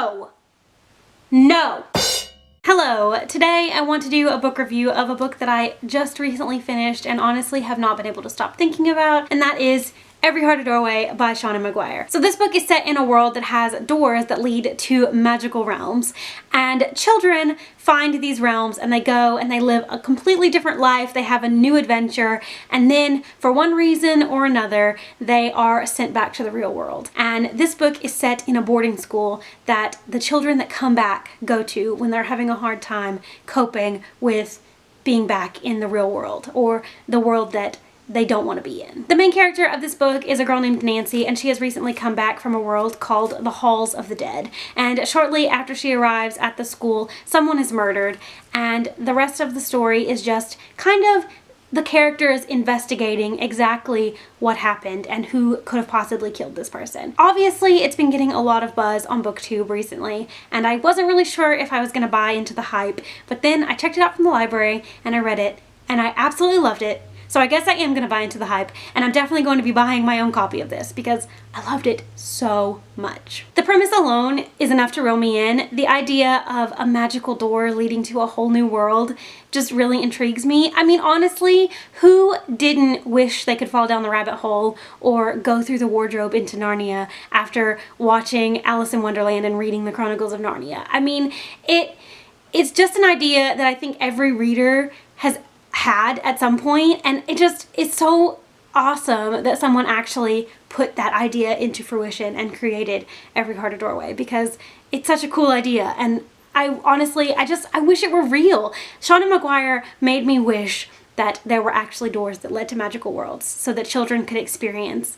No! No! Hello, today I want to do a book review of a book that I just recently finished and honestly have not been able to stop thinking about, and that is Every Heart a Doorway by Shauna Maguire. So this book is set in a world that has doors that lead to magical realms, and children find these realms and they go and they live a completely different life. They have a new adventure, and then for one reason or another they are sent back to the real world. And this book is set in a boarding school that the children that come back go to when they're having a hard time coping with being back in the real world, or the world that they don't want to be in. The main character of this book is a girl named Nancy, and she has recently come back from a world called the Halls of the Dead. And shortly after she arrives at the school, someone is murdered, and the rest of the story is just kind of the characters investigating exactly what happened and who could have possibly killed this person. Obviously, it's been getting a lot of buzz on BookTube recently, and I wasn't really sure if I was going to buy into the hype, but then I checked it out from the library and I read it, and I absolutely loved it. So I guess I am going to buy into the hype, and I'm definitely going to be buying my own copy of this because I loved it so much. The premise alone is enough to reel me in. The idea of a magical door leading to a whole new world just really intrigues me. I mean, honestly, who didn't wish they could fall down the rabbit hole or go through the wardrobe into Narnia after watching Alice in Wonderland and reading the Chronicles of Narnia? I mean, it's just an idea that I think every reader has had at some point, and it's so awesome that someone actually put that idea into fruition and created Every Heart a Doorway, because it's such a cool idea. And I honestly, I wish it were real. Shauna Maguire made me wish that there were actually doors that led to magical worlds so that children could experience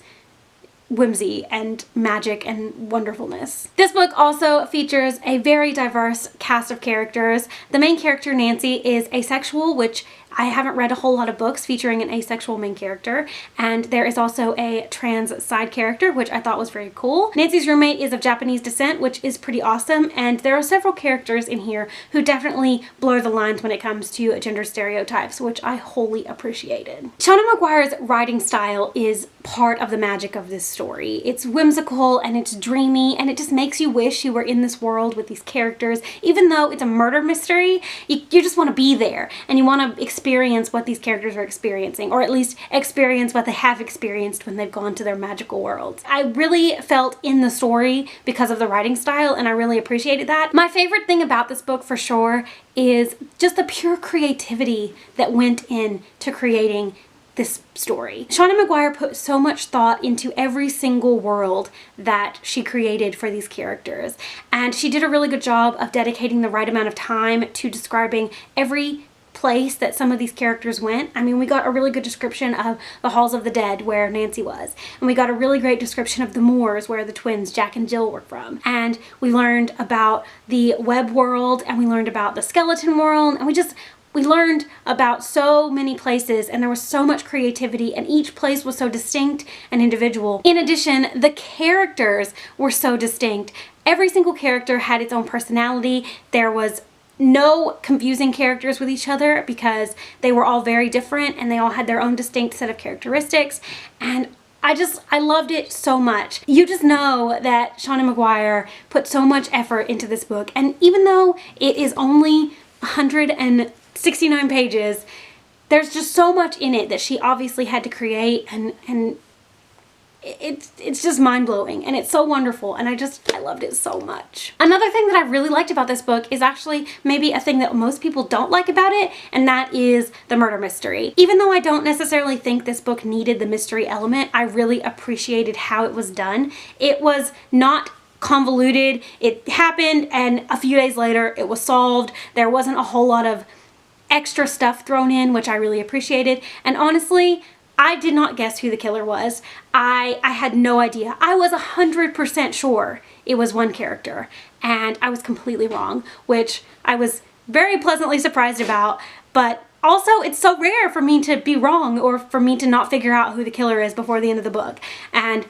whimsy and magic and wonderfulness. This book also features a very diverse cast of characters. The main character, Nancy, is asexual, which I haven't read a whole lot of books featuring an asexual main character, and there is also a trans side character, which I thought was very cool. Nancy's roommate is of Japanese descent, which is pretty awesome, and there are several characters in here who definitely blur the lines when it comes to gender stereotypes, which I wholly appreciated. Shauna Maguire's writing style is part of the magic of this story. It's whimsical and it's dreamy, and it just makes you wish you were in this world with these characters. Even though it's a murder mystery, you just want to be there, and you want to experience what these characters are experiencing, or at least experience what they have experienced when they've gone to their magical worlds. I really felt in the story because of the writing style, and I really appreciated that. My favorite thing about this book for sure is just the pure creativity that went into creating this story. Shauna Maguire put so much thought into every single world that she created for these characters, and she did a really good job of dedicating the right amount of time to describing every place that some of these characters went. I mean, we got a really good description of the Halls of the Dead, where Nancy was, and we got a really great description of the moors, where the twins Jack and Jill were from, and we learned about the web world, and we learned about the skeleton world, and we learned about so many places, and there was so much creativity, and each place was so distinct and individual. In addition, the characters were so distinct. Every single character had its own personality. There was no confusing characters with each other because they were all very different and they all had their own distinct set of characteristics, and I loved it so much. You just know that Shauna Maguire put so much effort into this book, and even though it is only 169 pages, there's just so much in it that she obviously had to create, and it's just mind-blowing, and it's so wonderful, and I loved it so much. Another thing that I really liked about this book is actually maybe a thing that most people don't like about it, and that is the murder mystery. Even though I don't necessarily think this book needed the mystery element, I really appreciated how it was done. It was not convoluted. It happened, and a few days later it was solved. There wasn't a whole lot of extra stuff thrown in, which I really appreciated, and honestly, I did not guess who the killer was. I had no idea. I was 100% sure it was one character, and I was completely wrong, which I was very pleasantly surprised about, but also it's so rare for me to be wrong or for me to not figure out who the killer is before the end of the book, and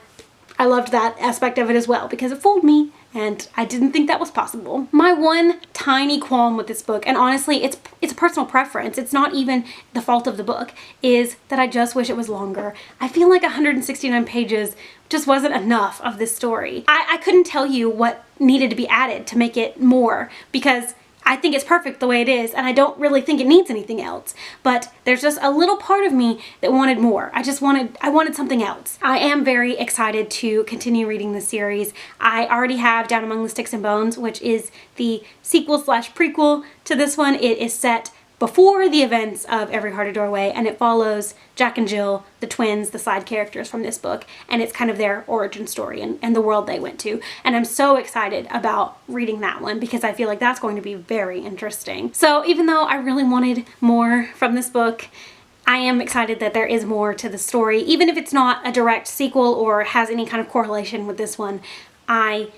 I loved that aspect of it as well because it fooled me and I didn't think that was possible. My one tiny qualm with this book, and honestly it's a personal preference, it's not even the fault of the book, is that I just wish it was longer. I feel like 169 pages just wasn't enough of this story. I couldn't tell you what needed to be added to make it more, because I think it's perfect the way it is, and I don't really think it needs anything else. But there's just a little part of me that wanted more. I wanted something else. I am very excited to continue reading this series. I already have Down Among the Sticks and Bones, which is the sequel slash prequel to this one. It is set before the events of Every Heart a Doorway, and it follows Jack and Jill, the twins, the side characters from this book, and it's kind of their origin story and the world they went to. And I'm so excited about reading that one because I feel like that's going to be very interesting. So even though I really wanted more from this book, I am excited that there is more to the story. Even if it's not a direct sequel or has any kind of correlation with this one, I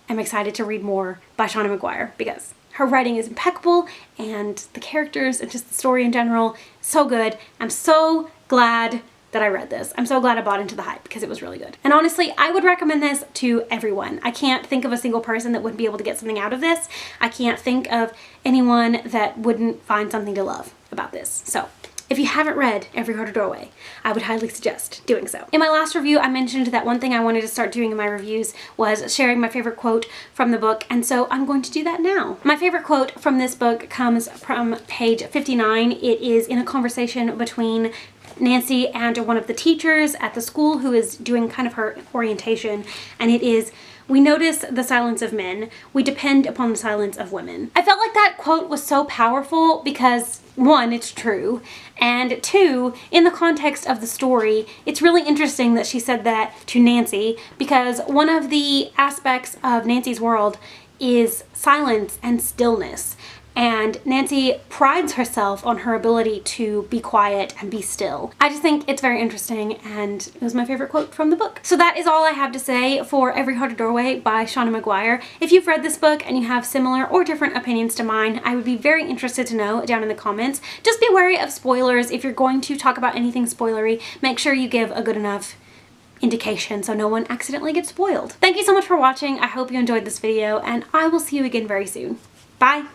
am excited to read more by Shauna McGuire because her writing is impeccable, and the characters and just the story in general, so good. I'm so glad that I read this. I'm so glad I bought into the hype because it was really good. And honestly, I would recommend this to everyone. I can't think of a single person that wouldn't be able to get something out of this. I can't think of anyone that wouldn't find something to love about this. So if you haven't read Every Heart a Doorway, I would highly suggest doing so. In my last review, I mentioned that one thing I wanted to start doing in my reviews was sharing my favorite quote from the book, and so I'm going to do that now. My favorite quote from this book comes from page 59. It is in a conversation between Nancy and one of the teachers at the school who is doing kind of her orientation, and it is, "We notice the silence of men. We depend upon the silence of women." I felt like that quote was so powerful because, one, it's true, and two, in the context of the story, it's really interesting that she said that to Nancy because one of the aspects of Nancy's world is silence and stillness. And Nancy prides herself on her ability to be quiet and be still. I just think it's very interesting, and it was my favorite quote from the book. So that is all I have to say for Every Heart a Doorway by Shauna McGuire. If you've read this book and you have similar or different opinions to mine, I would be very interested to know down in the comments. Just be wary of spoilers. If you're going to talk about anything spoilery, make sure you give a good enough indication so no one accidentally gets spoiled. Thank you so much for watching. I hope you enjoyed this video, and I will see you again very soon. Bye!